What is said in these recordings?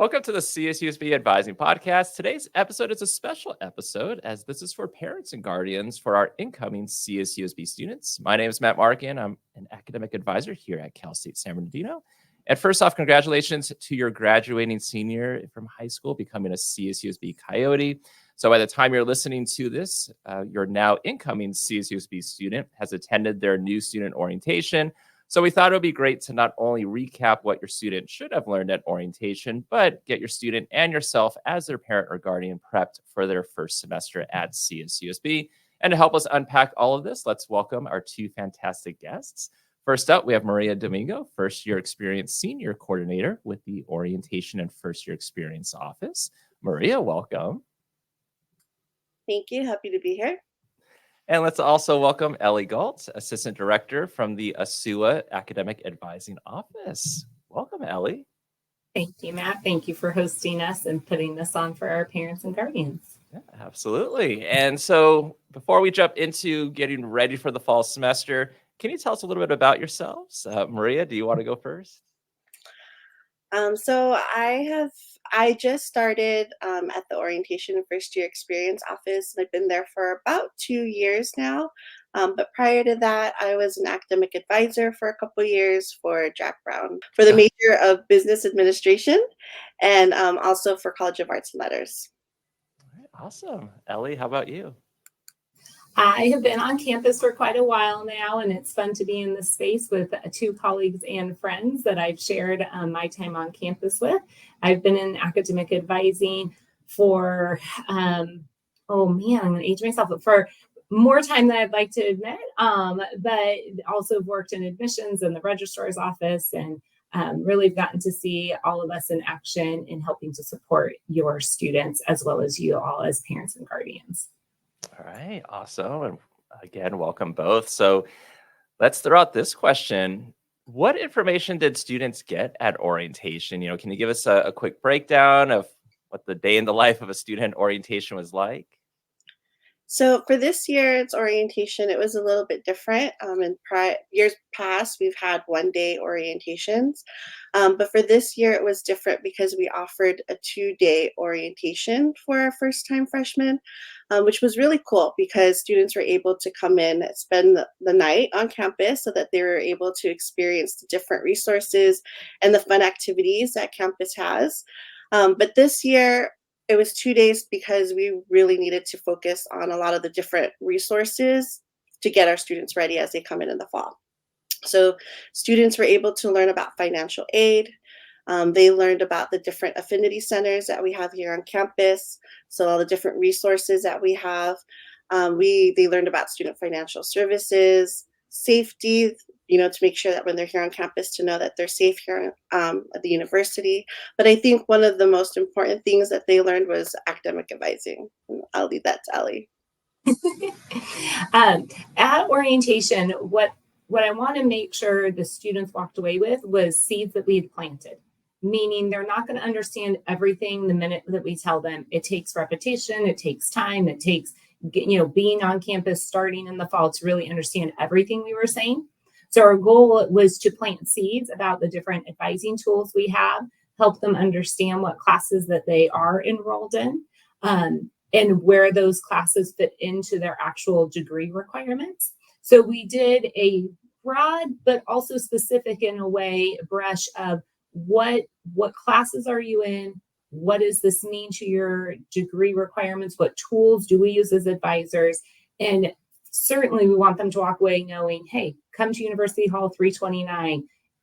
Welcome to the CSUSB Advising Podcast. Today's episode is a special episode as this is for parents and guardians for our incoming CSUSB students. My name is Matt Markin. I'm an academic advisor here at Cal State San Bernardino. And first off, congratulations to your graduating senior from high school becoming a CSUSB Coyote. So by the time you're listening to this, your now incoming CSUSB student has attended their new student orientation. So we thought it would be great to not only recap what your student should have learned at orientation, but get your student and yourself as their parent or guardian prepped for their first semester at CSUSB. And to help us unpack all of this, let's welcome our two fantastic guests. First up, we have Maria Domingo, first year experience senior coordinator with the Orientation and First Year Experience Office. Maria, welcome. Thank you. Happy to be here. And let's also welcome Ellie Gault, Assistant Director from the ASUA Academic Advising Office. Welcome, Ellie. Thank you, Matt. Thank you for hosting us and putting this on for our parents and guardians. Yeah, absolutely. And so before we jump into getting ready for the fall semester, can you tell us a little bit about yourselves? Maria, do you want to go first? So I just started at the Orientation and First Year Experience Office, and I've been there for about 2 years now. But prior to that, I was an academic advisor for a couple years for Jack Brown for the major of Business Administration and also for College of Arts and Letters. All right, awesome. Ellie, how about you? I have been on campus for quite a while now, and it's fun to be in this space with two colleagues and friends that I've shared my time on campus with. I've been in academic advising for, I'm going to age myself, but for more time than I'd like to admit, but also worked in admissions in the registrar's office and really gotten to see all of us in action in helping to support your students as well as you all as parents and guardians. All right, awesome. And again, welcome both. So let's throw out this question. What information did students get at orientation? Can you give us a quick breakdown of what the day in the life of a student orientation was like? So for this year's orientation, it was a little bit different. In years past, we've had one-day orientations. But for this year, it was different because we offered a 2-day orientation for our first-time freshmen, which was really cool because students were able to come in and spend the night on campus so that they were able to experience the different resources and the fun activities that campus has. But this year, it was 2 days because we really needed to focus on a lot of the different resources to get our students ready as they come in the fall. So students were able to learn about financial aid. They learned about the different affinity centers that we have here on campus. So all the different resources that we have. They learned about student financial services, safety, to make sure that when they're here on campus to know that they're safe here at the university. But I think one of the most important things that they learned was academic advising. I'll leave that to Ellie. At orientation, what I want to make sure the students walked away with was seeds that we had planted, meaning they're not going to understand everything the minute that we tell them. It takes repetition, it takes time, it takes being on campus starting in the fall to really understand everything we were saying. So our goal was to plant seeds about the different advising tools we have, help them understand what classes that they are enrolled in, and where those classes fit into their actual degree requirements. So we did a broad, but also specific in a way, brush of what classes are you in? What does this mean to your degree requirements? What tools do we use as advisors? And certainly we want them to walk away knowing, hey, come to University Hall 329,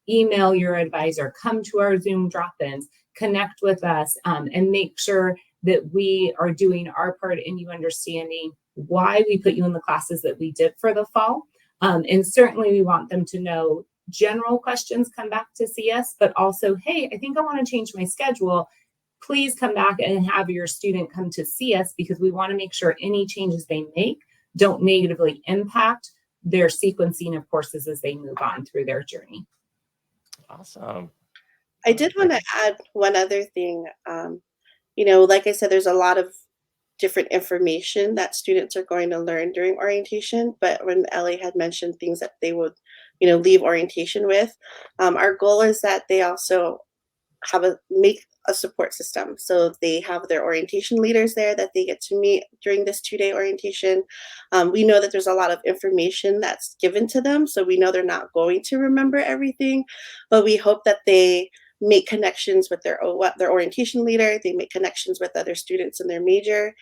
email your advisor, come to our Zoom drop-ins, connect with us, and make sure that we are doing our part in you understanding why we put you in the classes that we did for the fall. And certainly we want them to know general questions come back to see us, but also, hey, I think I want to change my schedule. Please come back and have your student come to see us because we want to make sure any changes they make don't negatively impact their sequencing of courses as they move on through their journey. Awesome. I did want to add one other thing. Like I said, there's a lot of different information that students are going to learn during orientation. But when Ellie had mentioned things that they would, leave orientation with, our goal is that they also make a support system. So they have their orientation leaders there that they get to meet during this 2-day orientation. We know that there's a lot of information that's given to them, so we know they're not going to remember everything, but we hope that they make connections with their orientation leader, they make connections with other students in their major,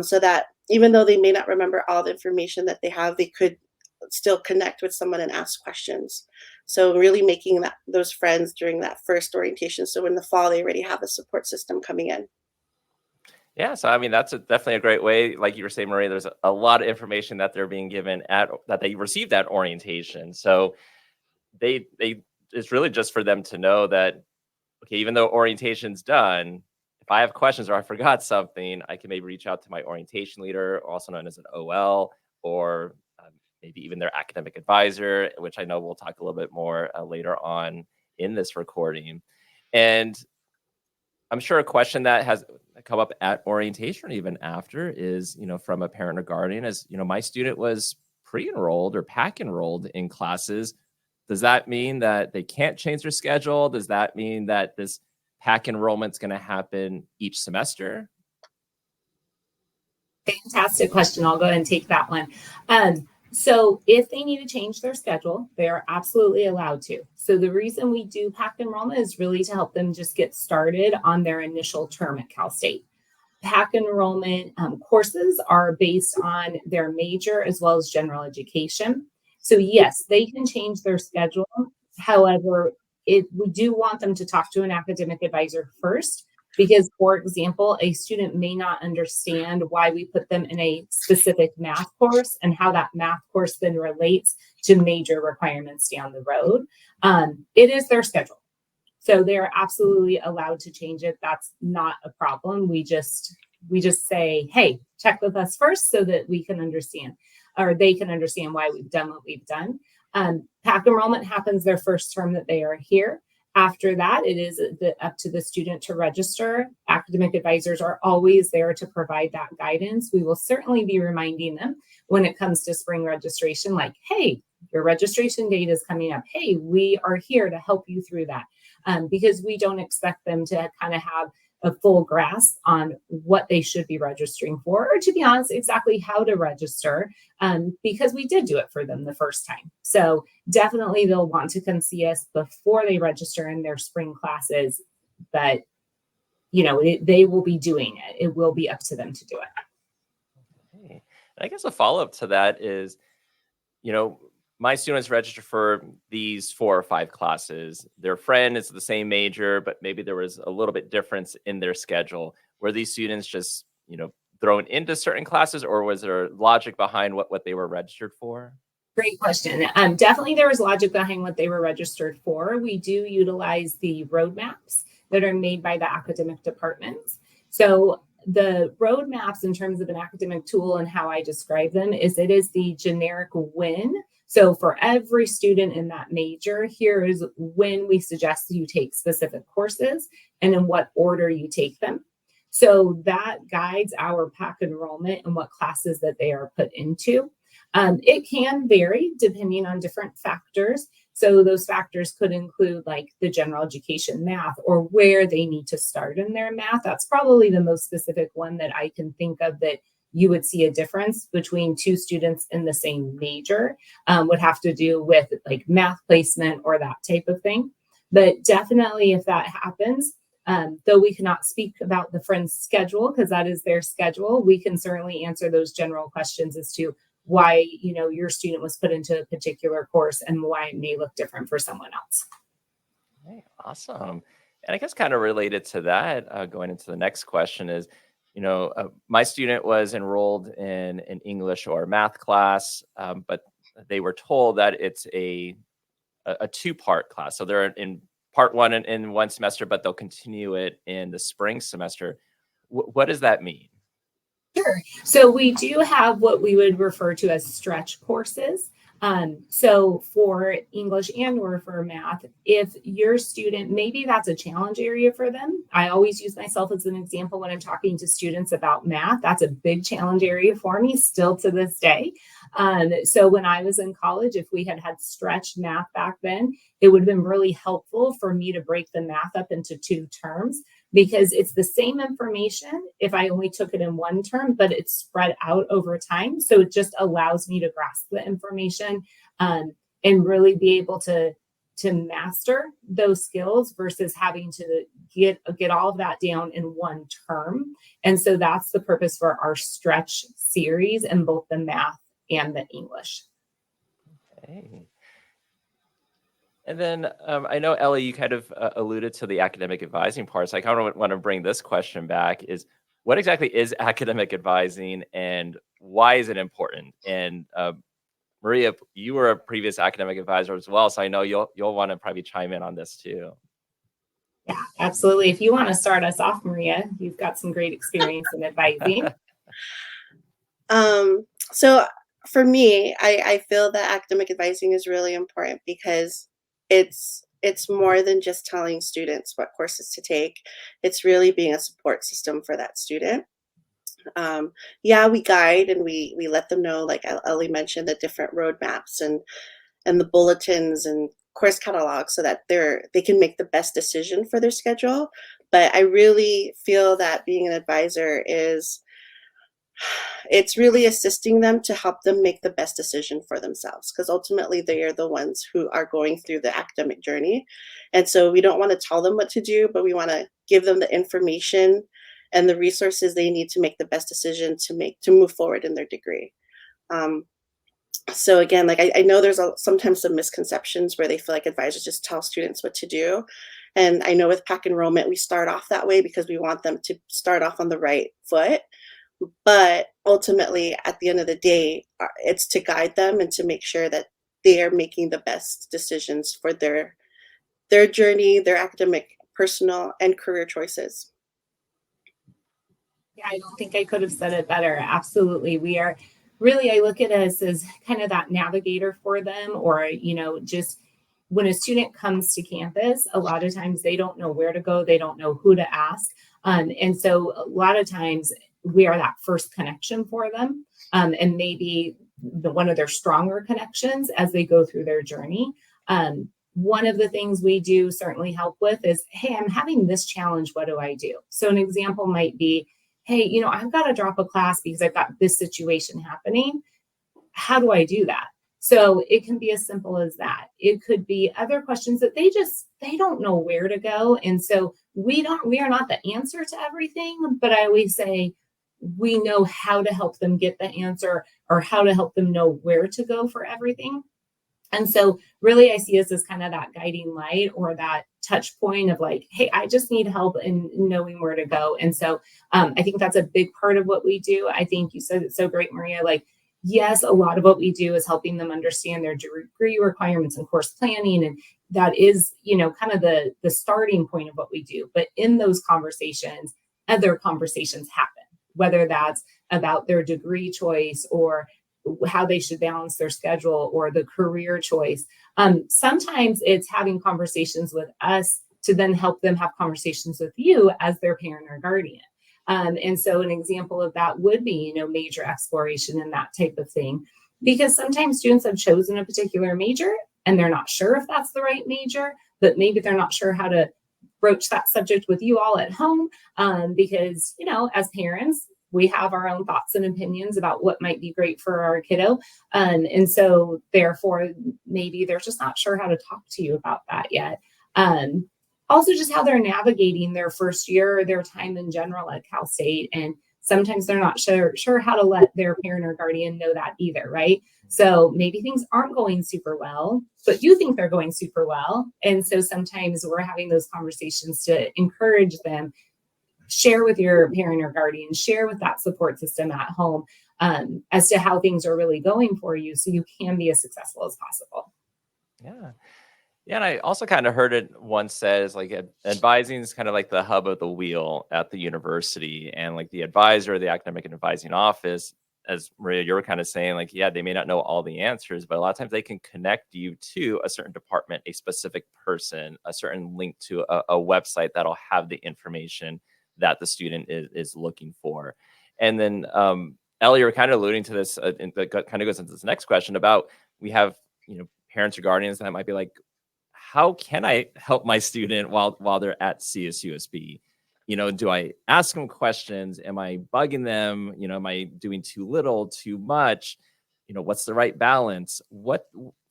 so that even though they may not remember all the information that they have, they could still connect with someone and ask questions. So really making those friends during that first orientation. So in the fall, they already have a support system coming in. Yeah, so I mean that's definitely a great way. Like you were saying, Maria, there's a lot of information that they're being given at that they received at orientation. So they it's really just for them to know that, okay, even though orientation's done, if I have questions or I forgot something, I can maybe reach out to my orientation leader, also known as an OL, or maybe even their academic advisor, which I know we'll talk a little bit more later on in this recording. And I'm sure a question that has come up at orientation or even after is, from a parent or guardian is, my student was pre-enrolled or pack enrolled in classes. Does that mean that they can't change their schedule? Does that mean that this pack enrollment is going to happen each semester? Fantastic question. I'll go ahead and take that one. So if they need to change their schedule, they are absolutely allowed to. So the reason we do pack enrollment is really to help them just get started on their initial term at Cal State. Pack enrollment courses are based on their major as well as general education. So yes, they can change their schedule. However, we do want them to talk to an academic advisor first, because, for example, a student may not understand why we put them in a specific math course and how that math course then relates to major requirements down the road. It is their schedule. So they're absolutely allowed to change it. That's not a problem. We just say, hey, check with us first so that we can understand, or they can understand why we've done what we've done. Pack enrollment happens their first term that they are here. After that, it is up to the student to register. Academic advisors are always there to provide that guidance. We will certainly be reminding them when it comes to spring registration, like, hey, your registration date is coming up. Hey, we are here to help you through that, because we don't expect them to kind of have a full grasp on what they should be registering for, or to be honest, exactly how to register, because we did do it for them the first time. So definitely they'll want to come see us before they register in their spring classes, but they will be doing it. It will be up to them to do it. Okay. I guess a follow-up to that is, my students register for these 4 or 5 classes. Their friend is the same major, but maybe there was a little bit difference in their schedule. Were these students just, thrown into certain classes, or was there logic behind what they were registered for? Great question. Definitely there was logic behind what they were registered for. We do utilize the roadmaps that are made by the academic departments. So the roadmaps, in terms of an academic tool and how I describe them, is it is the generic when. So for every student in that major, here is when we suggest you take specific courses and in what order you take them. So that guides our pack enrollment and what classes that they are put into. It can vary depending on different factors. So those factors could include like the general education math, or where they need to start in their math. That's probably the most specific one that I can think of that you would see a difference between 2 students in the same major, would have to do with like math placement or that type of thing. But definitely if that happens, though we cannot speak about the friend's schedule because that is their schedule, we can certainly answer those general questions as to why your student was put into a particular course and why it may look different for someone else. Hey, awesome. And I guess kind of related to that, going into the next question is, my student was enrolled in an English or math class, but they were told that it's a 2-part class. So they're in part 1 in one semester, but they'll continue it in the spring semester. What does that mean? Sure. So we do have what we would refer to as stretch courses. So for English and or for math, if your student, maybe that's a challenge area for them. I always use myself as an example when I'm talking to students about math. That's a big challenge area for me still to this day. So when I was in college, if we had stretched math back then, it would have been really helpful for me to break the math up into 2 terms because it's the same information if I only took it in one term, but it's spread out over time. So it just allows me to grasp the information and really be able to master those skills versus having to get all of that down in one term. And so that's the purpose for our stretch series in both the math and the English. Okay. And then I know, Ellie, you kind of alluded to the academic advising part. So I kind of want to bring this question back is, what exactly is academic advising and why is it important? And Maria, you were a previous academic advisor as well, so I know you'll want to probably chime in on this too. Yeah, absolutely. If you want to start us off, Maria, you've got some great experience in advising. So for me, I feel that academic advising is really important because it's more than just telling students what courses to take. It's really being a support system for that student. Yeah, we guide and we let them know, like Ellie mentioned, the different roadmaps and the bulletins and course catalogs so that they can make the best decision for their schedule. But I really feel that being an advisor it's really assisting them to help them make the best decision for themselves, because ultimately they are the ones who are going through the academic journey. And so we don't want to tell them what to do, but we want to give them the information and the resources they need to make the best decision to move forward in their degree. So again, like I know there's sometimes some misconceptions where they feel like advisors just tell students what to do. And I know with PAC enrollment, we start off that way because we want them to start off on the right foot. But ultimately, at the end of the day, it's to guide them and to make sure that they are making the best decisions for their journey, their academic, personal, and career choices. Yeah, I don't think I could have said it better. Absolutely. We are really, I look at us as kind of that navigator for them, or, just when a student comes to campus, a lot of times they don't know where to go. They don't know who to ask. And so a lot of times we are that first connection for them, and maybe one of their stronger connections as they go through their journey. One of the things we do certainly help with is, hey, I'm having this challenge. What do I do? So an example might be, hey, I've got to drop a class because I've got this situation happening. How do I do that? So it can be as simple as that. It could be other questions that they don't know where to go. And so we are not the answer to everything, but I always say we know how to help them get the answer or how to help them know where to go for everything. And so really I see us as kind of that guiding light or that touch point of like, hey, I just need help in knowing where to go. And so I think that's a big part of what we do. I think you said it so great, Maria, like, yes, a lot of what we do is helping them understand their degree requirements and course planning. And that is, kind of the starting point of what we do. But in those conversations, other conversations happen, whether that's about their degree choice or how they should balance their schedule or the career choice. Sometimes it's having conversations with us to then help them have conversations with you as their parent or guardian. And so an example of that would be, major exploration and that type of thing, because sometimes students have chosen a particular major and they're not sure if that's the right major, but maybe they're not sure how to broach that subject with you all at home, because, as parents, we have our own thoughts and opinions about what might be great for our kiddo. And so therefore, maybe they're just not sure how to talk to you about that yet. Also just how they're navigating their first year or their time in general at Cal State. And sometimes they're not sure how to let their parent or guardian know that either, right? So maybe things aren't going super well, but you think they're going super well. And so sometimes we're having those conversations to encourage them. Share with your parent or guardian, share with that support system at home as to how things are really going for you so you can be as successful as possible. Yeah. Yeah. And I also kind of heard it once said is like advising is kind of like the hub of the wheel at the university, and like the advisor, the academic and advising office, as Maria, you were kind of saying, like, yeah, they may not know all the answers, but a lot of times they can connect you to a certain department, a specific person, a certain link to a website that'll have the information that the student is looking for. And then Ellie, you're kind of alluding to this, and that kind of goes into this next question about, we have, parents or guardians that might be like, how can I help my student while they're at CSUSB? do I ask them questions? Am I bugging them? Am I doing too little, too much? What's the right balance?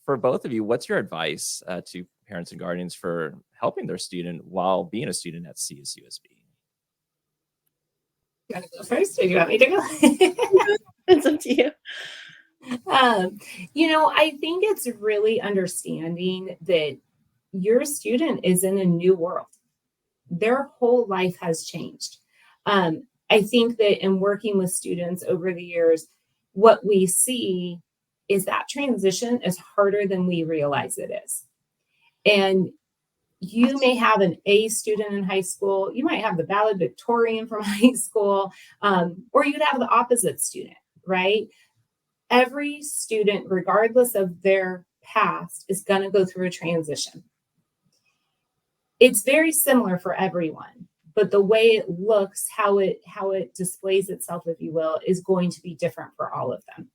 For both of you, what's your advice to parents and guardians for helping their student while being a student at CSUSB? You want to go first, or do you want me to go? It's up to you. I think it's really understanding that your student is in a new world. Their whole life has changed. I think that in working with students over the years, what we see is that transition is harder than we realize it is. And you may have an A student in high school, you might have the valedictorian from high school, or you'd have the opposite student, right? Every student, regardless of their past, is going to go through a transition. It's very similar for everyone, but the way it looks, how it displays itself, if you will, is going to be different for all of them.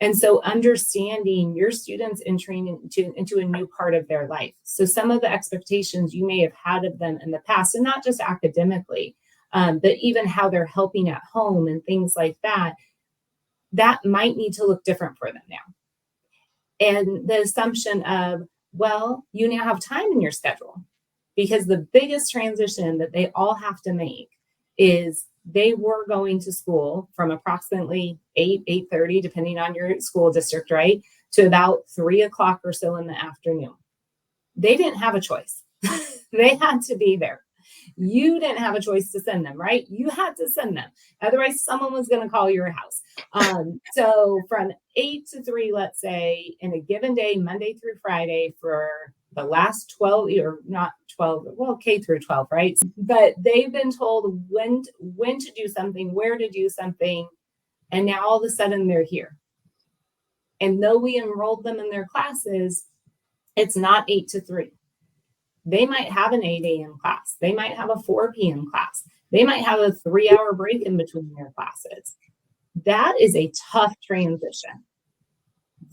And so understanding your students entering into a new part of their life. So some of the expectations you may have had of them in the past, and not just academically, but even how they're helping at home and things like that, that might need to look different for them now. And the assumption of, well, you now have time in your schedule, because the biggest transition that they all have to make is they were going to school from approximately 8:30, depending on your school district, right, to about 3 o'clock or so in the afternoon. They didn't have a choice. They had to be there. You didn't have a choice to send them, right? You had to send them. Otherwise, someone was going to call your house. So from 8 to 3, let's say, in a given day, Monday through Friday, for the last 12, or not 12, well, K through 12, right? But they've been told when to do something, where to do something, and now all of a sudden they're here. And though we enrolled them in their classes, it's not 8 to 3. They might have an 8 a.m. class. They might have a 4 p.m. class. They might have a 3-hour break in between their classes. That is a tough transition,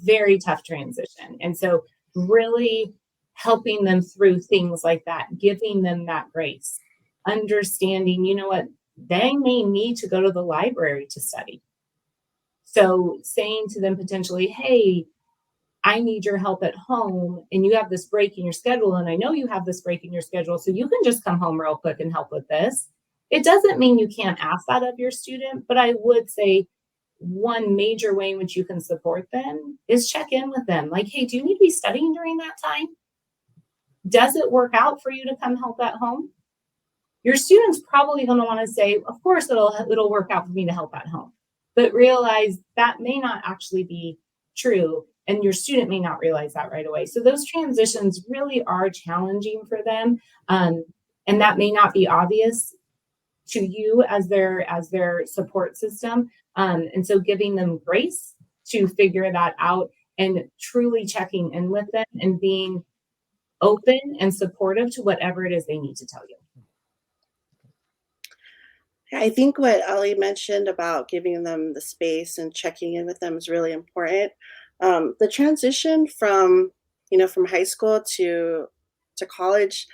very tough transition. And so really helping them through things like that, giving them that grace, understanding, what, they may need to go to the library to study. So saying to them potentially, hey, I need your help at home, and you have this break in your schedule, and I know you have this break in your schedule, so you can just come home real quick and help with this. It doesn't mean you can't ask that of your student, but I would say one major way in which you can support them is check in with them. Like, hey, do you need to be studying during that time? Does it work out for you to come help at home? Your student's probably going to want to say, of course, it'll work out for me to help at home. But realize that may not actually be true, and your student may not realize that right away. So those transitions really are challenging for them, and that may not be obvious to you as their support system. And so giving them grace to figure that out, and truly checking in with them and being open and supportive to whatever it is they need to tell you. I think what Ellie mentioned about giving them the space and checking in with them is really important. The transition from high school to college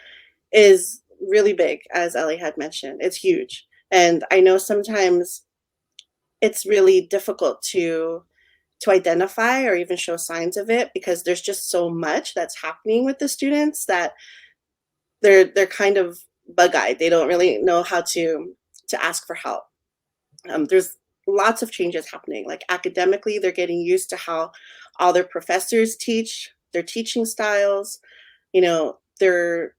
is really big, as Ellie had mentioned. It's huge. And I know sometimes it's really difficult to identify or even show signs of it, because there's just so much that's happening with the students that they're kind of bug-eyed. They don't really know how to ask for help. There's lots of changes happening. Like academically, they're getting used to how all their professors teach, their teaching styles. They're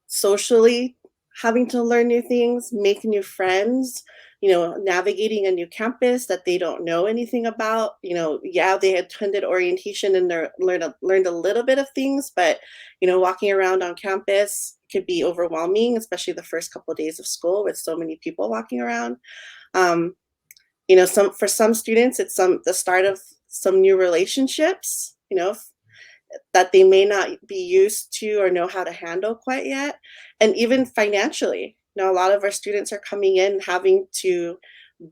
socially having to learn new things, make new friends, navigating a new campus that they don't know anything about. They attended orientation and they learned a little bit of things, but walking around on campus could be overwhelming, especially the first couple of days of school with so many people walking around. For some students, it's the start of some new relationships, that they may not be used to or know how to handle quite yet. And even financially, a lot of our students are coming in having to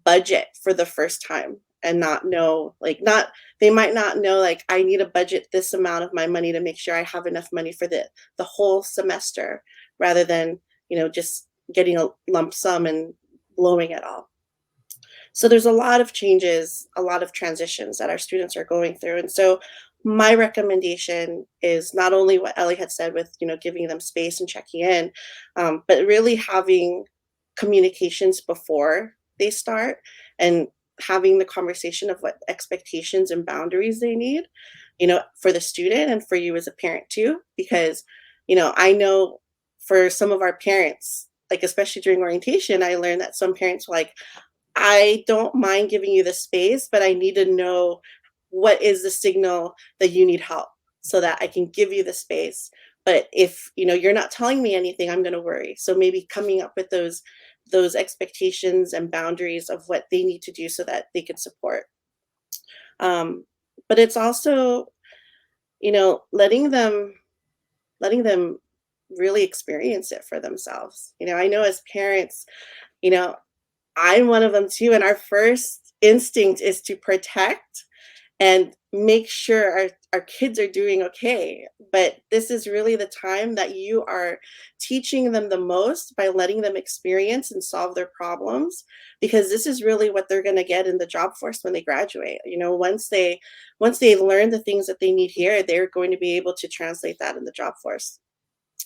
budget for the first time and they might not know, like, I need to budget this amount of my money to make sure I have enough money for the whole semester, rather than, just getting a lump sum and blowing it all. So there's a lot of changes, a lot of transitions that our students are going through. And so my recommendation is not only what Ellie had said with, giving them space and checking in, but really having communications before they start and having the conversation of what expectations and boundaries they need, for the student and for you as a parent too. Because, I know for some of our parents, like especially during orientation, I learned that some parents were like, I don't mind giving you the space, but I need to know what is the signal that you need help so that I can give you the space. But if you're not telling me anything, I'm going to worry. So maybe coming up with those expectations and boundaries of what they need to do so that they can support. But it's also, letting them really experience it for themselves. I know as parents, I'm one of them too. And our first instinct is to protect and make sure our kids are doing okay. But this is really the time that you are teaching them the most by letting them experience and solve their problems, because this is really what they're going to get in the job force when they graduate. Once they learn the things that they need here, they're going to be able to translate that in the job force.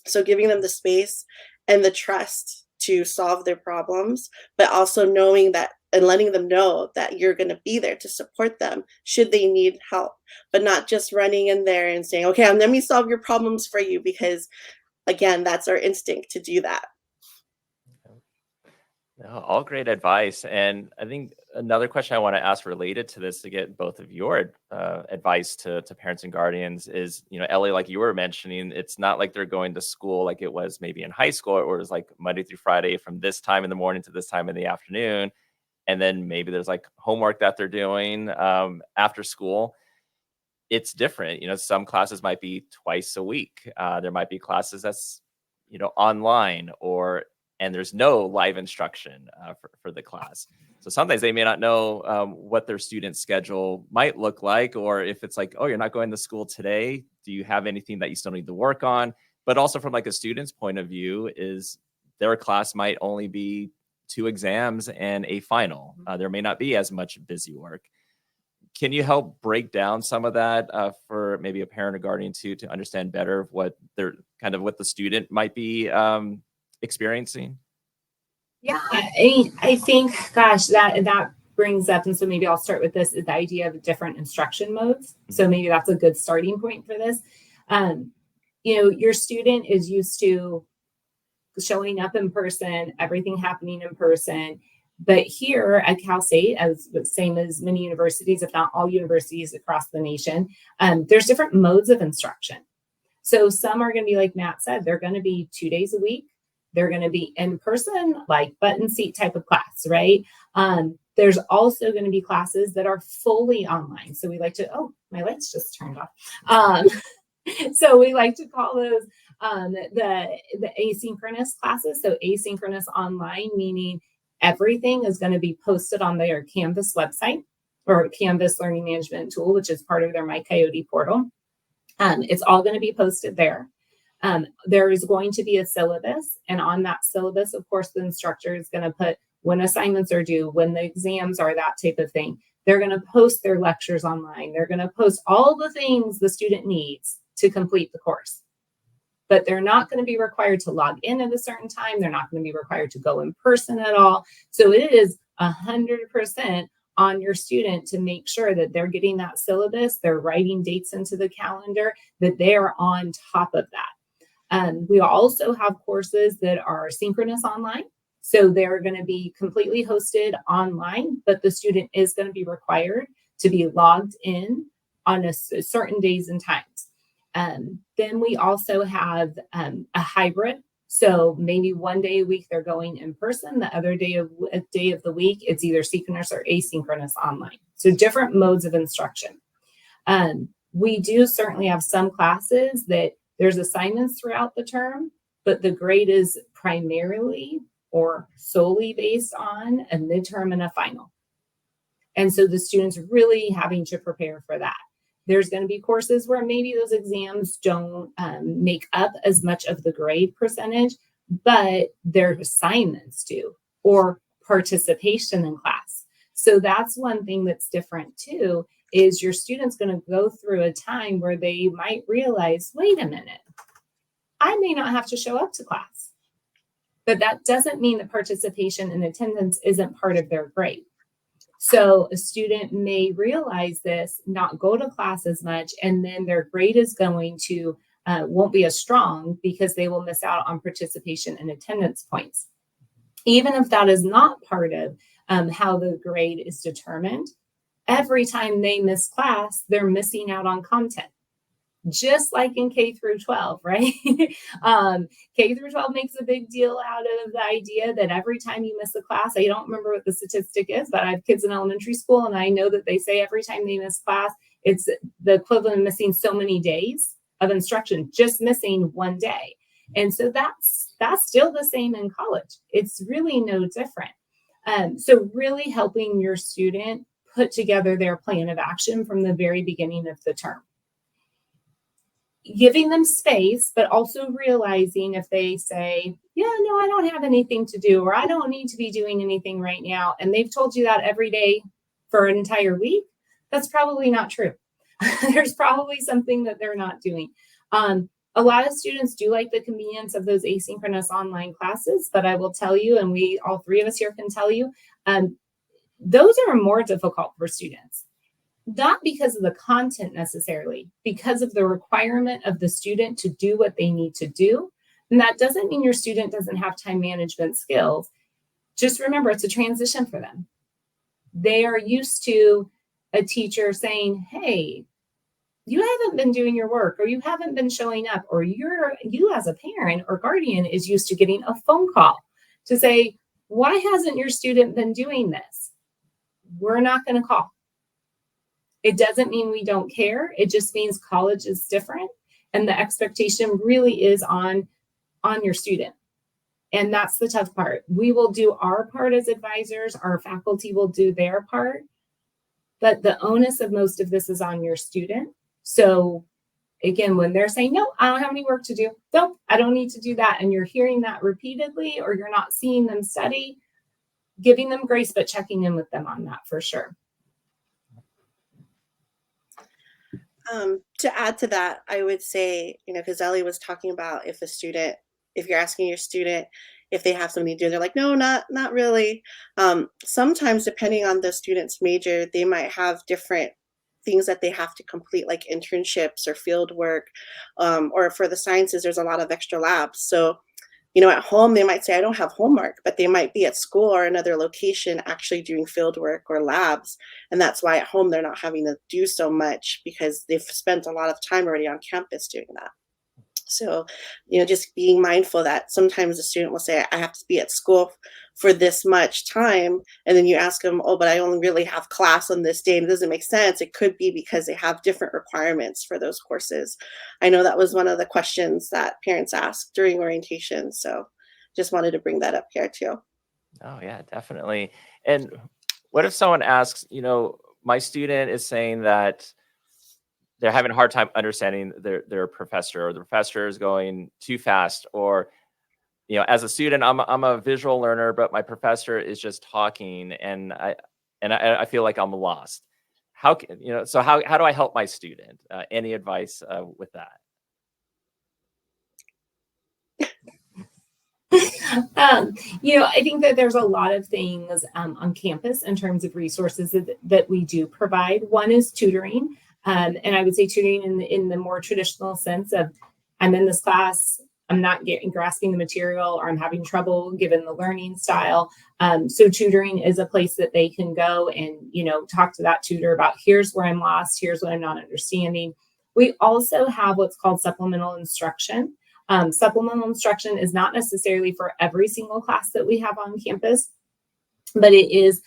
So giving them the space and the trust to solve their problems, but also knowing that and letting them know that you're going to be there to support them should they need help, but not just running in there and saying, okay, let me solve your problems for you, because again, that's our instinct to do that. No, all great advice. And I think another question I want to ask related to this, to get both of your advice to parents and guardians, is, Ellie, like you were mentioning, it's not like they're going to school like it was maybe in high school, or it was like Monday through Friday from this time in the morning to this time in the afternoon. And then maybe there's like homework that they're doing after school. It's different. Some classes might be twice a week. There might be classes that's, online, and there's no live instruction for the class. So sometimes they may not know what their student schedule might look like, or if it's like, oh, you're not going to school today, do you have anything that you still need to work on? But also from like a student's point of view, is their class might only be 2 exams and a final. There may not be as much busy work. Can you help break down some of that for maybe a parent or guardian to understand better what the student might be experiencing? Yeah, I think, gosh, that brings up, and so maybe I'll start with this, is the idea of different instruction modes. So maybe that's a good starting point for this. Your student is used to showing up in person, everything happening in person. But here at Cal State, as the same as many universities, if not all universities across the nation, there's different modes of instruction. So some are going to be, like Matt said, they're going to be 2 days a week. They're going to be in person, like button seat type of class, right? There's also going to be classes that are fully online. So we like to, my lights just turned off. So we like to call those the asynchronous classes. So asynchronous online, meaning everything is going to be posted on their Canvas website, or Canvas learning management tool, which is part of their MyCoyote portal. It's all going to be posted there. There is going to be a syllabus, and on that syllabus, of course, the instructor is going to put when assignments are due, when the exams are, that type of thing. They're going to post their lectures online. They're going to post all the things the student needs to complete the course. But they're not going to be required to log in at a certain time. They're not going to be required to go in person at all. So it is 100% on your student to make sure that they're getting that syllabus, they're writing dates into the calendar, that they're on top of that. We also have courses that are synchronous online. So they're going to be completely hosted online, but the student is going to be required to be logged in on certain days and times. Then we also have a hybrid. So maybe one day a week they're going in person, the other day of the week it's either synchronous or asynchronous online. So different modes of instruction. We do certainly have some classes that there's assignments throughout the term, but the grade is primarily or solely based on a midterm and a final. And so the students really having to prepare for that. There's going to be courses where maybe those exams don't make up as much of the grade percentage, but their assignments do, or participation in class. So that's one thing that's different too, is your student's going to go through a time where they might realize, wait a minute, I may not have to show up to class. But that doesn't mean that participation and attendance isn't part of their grade. So a student may realize this, not go to class as much, and then their grade is going to won't be as strong because they will miss out on participation and attendance points. Even if that is not part of how the grade is determined, every time they miss class, they're missing out on content. Just like in K through 12, right? K through 12 makes a big deal out of the idea that every time you miss a class, I don't remember what the statistic is, but I have kids in elementary school, and I know that they say every time they miss class, it's the equivalent of missing so many days of instruction, just missing one day. And so that's still the same in college. It's really no different. So really helping your student put together their plan of action from the very beginning of the term. Giving them space, but also realizing if they say, yeah, no, I don't have anything to do, or I don't need to be doing anything right now, and they've told you that every day for an entire week, that's probably not true. There's probably something that they're not doing. A lot of students do like the convenience of those asynchronous online classes, but I will tell you, and we all three of us here can tell you, those are more difficult for students. Not because of the content necessarily, because of the requirement of the student to do what they need to do. And that doesn't mean your student doesn't have time management skills. Just remember, it's a transition for them. They are used to a teacher saying, hey, you haven't been doing your work, or you haven't been showing up, or you as a parent or guardian is used to getting a phone call to say, why hasn't your student been doing this? We're not going to call. It doesn't mean we don't care. It just means college is different, and the expectation really is on your student. And that's the tough part. We will do our part as advisors. Our faculty will do their part. But the onus of most of this is on your student. So again, when they're saying, no, I don't have any work to do. Nope, I don't need to do that. And you're hearing that repeatedly, or you're not seeing them study, giving them grace, but checking in with them on that for sure. To add to that, I would say, because Ellie was talking about if you're asking your student if they have something to do, they're like, no, not really. Sometimes, depending on the student's major, they might have different things that they have to complete, like internships or field work, or for the sciences, there's a lot of extra labs. So, at home, they might say, I don't have homework, but they might be at school or another location actually doing field work or labs. And that's why at home, they're not having to do so much because they've spent a lot of time already on campus doing that. So, just being mindful that sometimes the student will say, I have to be at school for this much time. And then you ask them, oh, but I only really have class on this day. And it doesn't make sense. It could be because they have different requirements for those courses. I know that was one of the questions that parents asked during orientation. So just wanted to bring that up here too. Oh, yeah, definitely. And what if someone asks, my student is saying that they're having a hard time understanding their professor, or the professor is going too fast, or as a student, I'm a visual learner, but my professor is just talking, and I feel like I'm lost. How do I help my student? Any advice with that? I think that there's a lot of things on campus in terms of resources that we do provide. One is tutoring. And I would say tutoring in the more traditional sense of, I'm in this class, I'm not grasping the material, or I'm having trouble given the learning style. So tutoring is a place that they can go and, talk to that tutor about, here's where I'm lost, here's what I'm not understanding. We also have what's called supplemental instruction. Supplemental instruction is not necessarily for every single class that we have on campus, but it is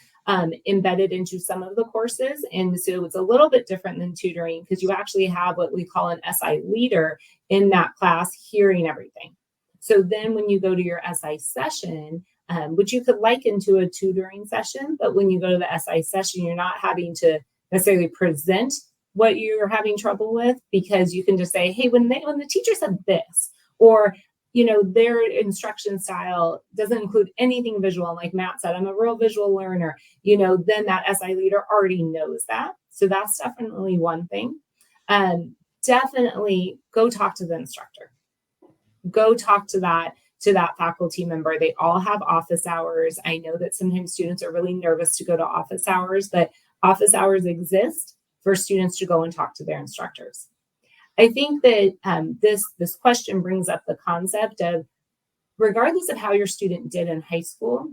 embedded into some of the courses. And so it's a little bit different than tutoring, because you actually have what we call an SI leader in that class hearing everything. So then when you go to your SI session, which you could liken to a tutoring session, but when you go to the SI session, you're not having to necessarily present what you're having trouble with, because you can just say, hey, when the teacher said this, or their instruction style doesn't include anything visual. Like Matt said, I'm a real visual learner, then that SI leader already knows that. So that's definitely one thing. Definitely go talk to the instructor. Go talk to that faculty member. They all have office hours. I know that sometimes students are really nervous to go to office hours, but office hours exist for students to go and talk to their instructors. I think that this question brings up the concept of, regardless of how your student did in high school,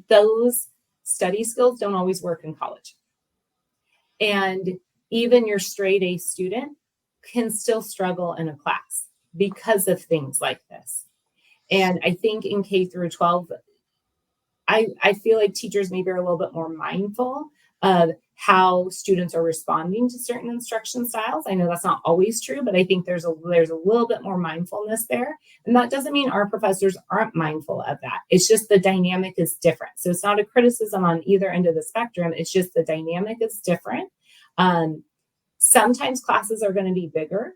those study skills don't always work in college. And even your straight A student can still struggle in a class because of things like this. And I think in K through 12, I feel like teachers maybe are a little bit more mindful of how students are responding to certain instruction styles. I know that's not always true, but I think there's a little bit more mindfulness there. And that doesn't mean our professors aren't mindful of that. It's just the dynamic is different. So it's not a criticism on either end of the spectrum. It's just the dynamic is different. Sometimes classes are going to be bigger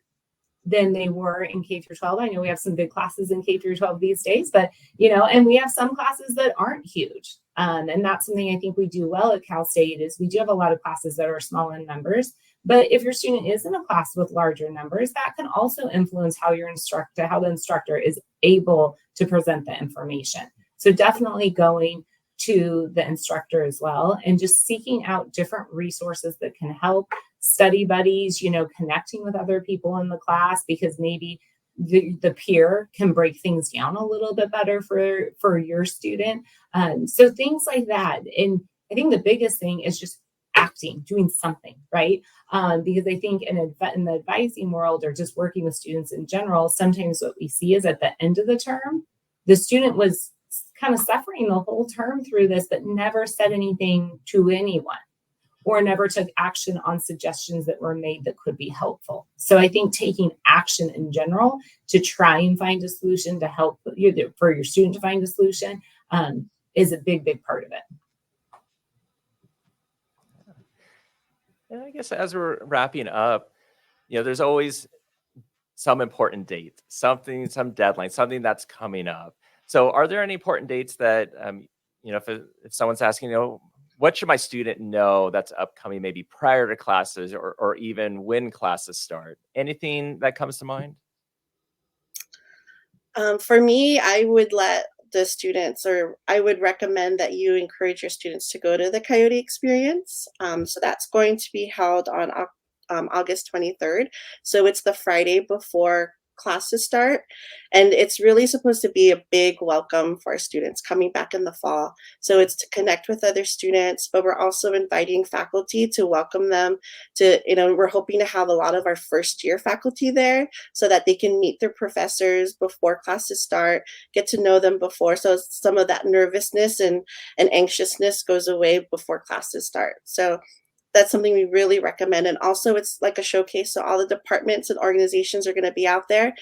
than they were in K through 12. I know we have some big classes in K through 12 these days, but, and we have some classes that aren't huge. And that's something I think we do well at Cal State is we do have a lot of classes that are small in numbers, but if your student is in a class with larger numbers, that can also influence how the instructor is able to present the information. So definitely going to the instructor as well and just seeking out different resources that can help. Study buddies, connecting with other people in the class, because maybe the peer can break things down a little bit better for your student. So things like that. And I think the biggest thing is just acting, doing something, right? Because I think in the advising world or just working with students in general, sometimes what we see is at the end of the term, the student was kind of suffering the whole term through this, but never said anything to anyone, or never took action on suggestions that were made that could be helpful. So I think taking action in general to try and find a solution to help for your student to find a solution is a big, big part of it. And I guess as we're wrapping up, there's always some important date, some deadline, something that's coming up. So are there any important dates that, if someone's asking, what should my student know that's upcoming, maybe prior to classes or even when classes start? Anything that comes to mind? For me, I would let the students, or I would recommend that you encourage your students to go to the Coyote experience. So that's going to be held on August 23rd. So it's the Friday before classes start, and it's really supposed to be a big welcome for our students coming back in the fall. So it's to connect with other students, but we're also inviting faculty to welcome them to, we're hoping to have a lot of our first year faculty there so that they can meet their professors before classes start, get to know them before, so some of that nervousness and anxiousness goes away before classes start. So that's something we really recommend. And also it's like a showcase. So all the departments and organizations are going to be out there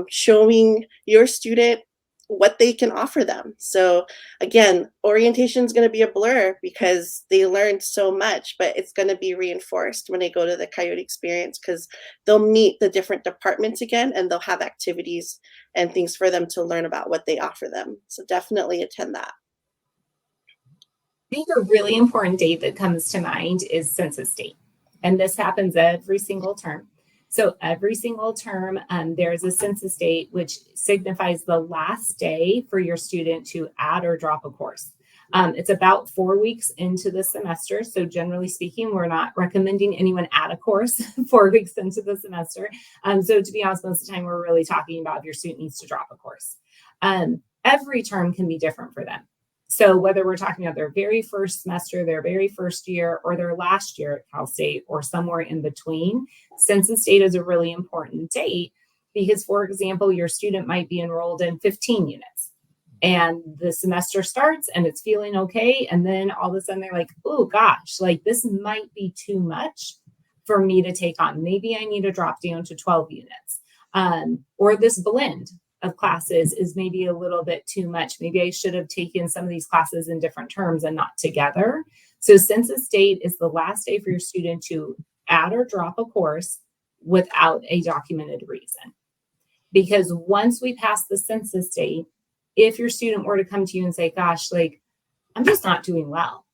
showing your student what they can offer them. So again, orientation is going to be a blur because they learned so much, but it's going to be reinforced when they go to the Coyote experience because they'll meet the different departments again and they'll have activities and things for them to learn about what they offer them. So definitely attend that. I think a really important date that comes to mind is census date. And this happens every single term. So every single term, there is a census date, which signifies the last day for your student to add or drop a course. It's about 4 weeks into the semester. So generally speaking, we're not recommending anyone add a course 4 weeks into the semester. So to be honest, most of the time, we're really talking about if your student needs to drop a course. Every term can be different for them. So whether we're talking about their very first semester, their very first year, or their last year at Cal State, or somewhere in between, census date is a really important date because, for example, your student might be enrolled in 15 units and the semester starts and it's feeling okay. And then all of a sudden they're like, oh gosh, like this might be too much for me to take on. Maybe I need to drop down to 12 units or this blend of classes is maybe a little bit too much. Maybe I should have taken some of these classes in different terms and not together. So census date is the last day for your student to add or drop a course without a documented reason. Because once we pass the census date, if your student were to come to you and say, gosh, like, I'm just not doing well.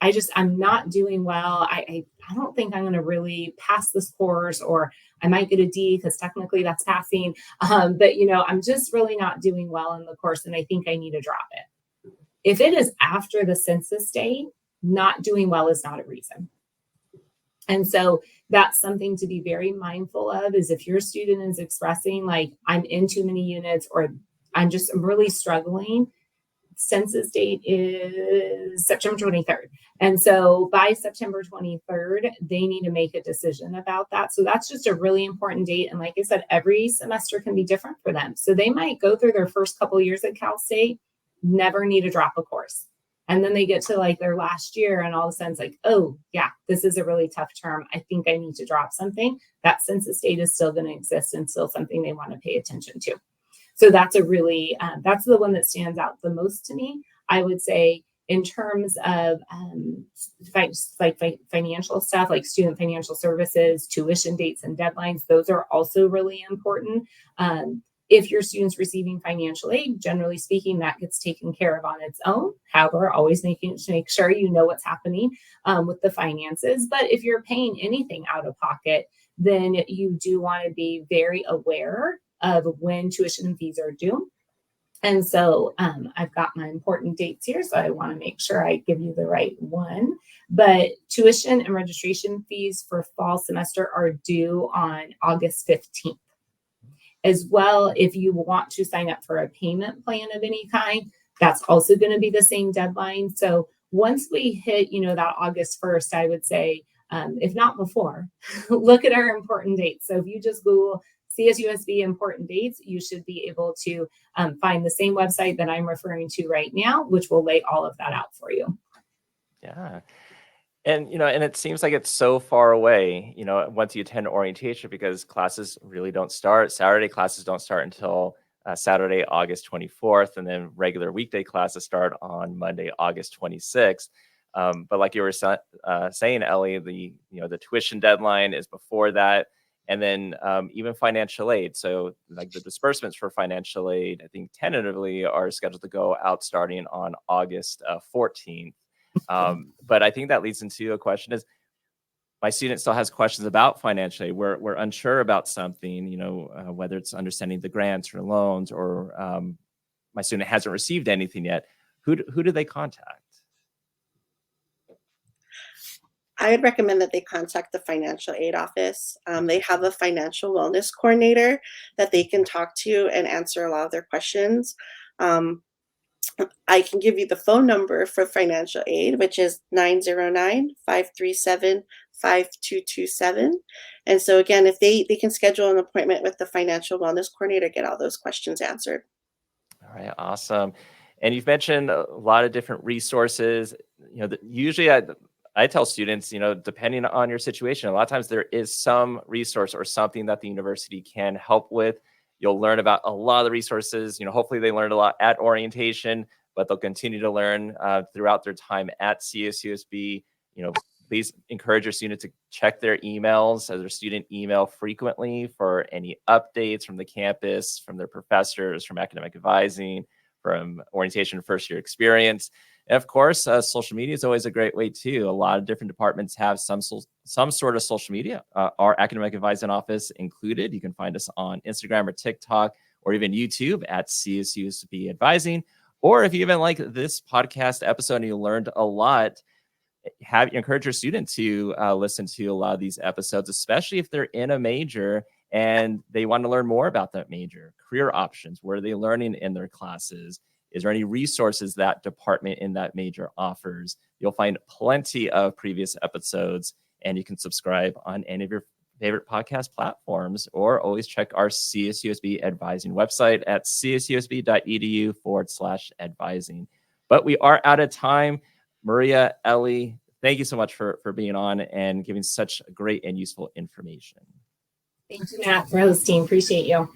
I'm not doing well. I don't think I'm going to really pass this course, or I might get a D because technically that's passing. But, I'm just really not doing well in the course and I think I need to drop it. If it is after the census date, not doing well is not a reason. And so that's something to be very mindful of, is if your student is expressing like, I'm in too many units, or I'm really struggling, census date is September 23rd. And so by September 23rd, they need to make a decision about that. So that's just a really important date. And like I said, every semester can be different for them. So they might go through their first couple of years at Cal State, never need to drop a course. And then they get to like their last year and all of a sudden it's like, oh yeah, this is a really tough term. I think I need to drop something. That census date is still going to exist and still something they want to pay attention to. So that's that's the one that stands out the most to me. I would say in terms of financial stuff, like student financial services, tuition dates and deadlines, those are also really important. If your student's receiving financial aid, generally speaking, that gets taken care of on its own. However, always make sure you know what's happening with the finances. But if you're paying anything out of pocket, then you do want to be very aware of when tuition and fees are due. And so I've got my important dates here, so I want to make sure I give you the right one. But tuition and registration fees for fall semester are due on August 15th. As well, if you want to sign up for a payment plan of any kind, that's also going to be the same deadline. So once we hit, that August 1st, I would say, if not before, look at our important dates. So if you just Google CSUSB important dates, you should be able to find the same website that I'm referring to right now, which will lay all of that out for you. Yeah. And, and it seems like it's so far away, once you attend orientation, because classes really don't start. Saturday classes don't start until Saturday, August 24th. And then regular weekday classes start on Monday, August 26th. But like you were saying, Ellie, the tuition deadline is before that. And then even financial aid. So like the disbursements for financial aid, I think tentatively are scheduled to go out starting on August 14th. But I think that leads into a question is, my student still has questions about financial aid. We're unsure about something, whether it's understanding the grants or loans, or my student hasn't received anything yet. Who do they contact? I would recommend that they contact the financial aid office. They have a financial wellness coordinator that they can talk to and answer a lot of their questions. I can give you the phone number for financial aid, which is 909-537-5227. And so again, if they can schedule an appointment with the financial wellness coordinator, get all those questions answered. All right, awesome. And you've mentioned a lot of different resources. Usually I tell students, depending on your situation, a lot of times there is some resource or something that the university can help with. You'll learn about a lot of the resources. Hopefully they learned a lot at orientation, but they'll continue to learn throughout their time at CSUSB. Please encourage your students to check their emails, as their student email frequently for any updates from the campus, from their professors, from academic advising, from orientation first year experience. And of course, social media is always a great way too. A lot of different departments have some sort of social media, our academic advising office included. You can find us on Instagram or TikTok, or even YouTube at CSUSB Advising. Or if you even like this podcast episode and you learned a lot, encourage your students to listen to a lot of these episodes, especially if they're in a major and they want to learn more about that major, career options. What are they learning in their classes? Is there any resources that department in that major offers? You'll find plenty of previous episodes, and you can subscribe on any of your favorite podcast platforms, or always check our CSUSB Advising website at csusb.edu/advising. But we are out of time. Maria, Ellie, thank you so much for being on and giving such great and useful information. Thank you, Matt, for hosting. Appreciate you.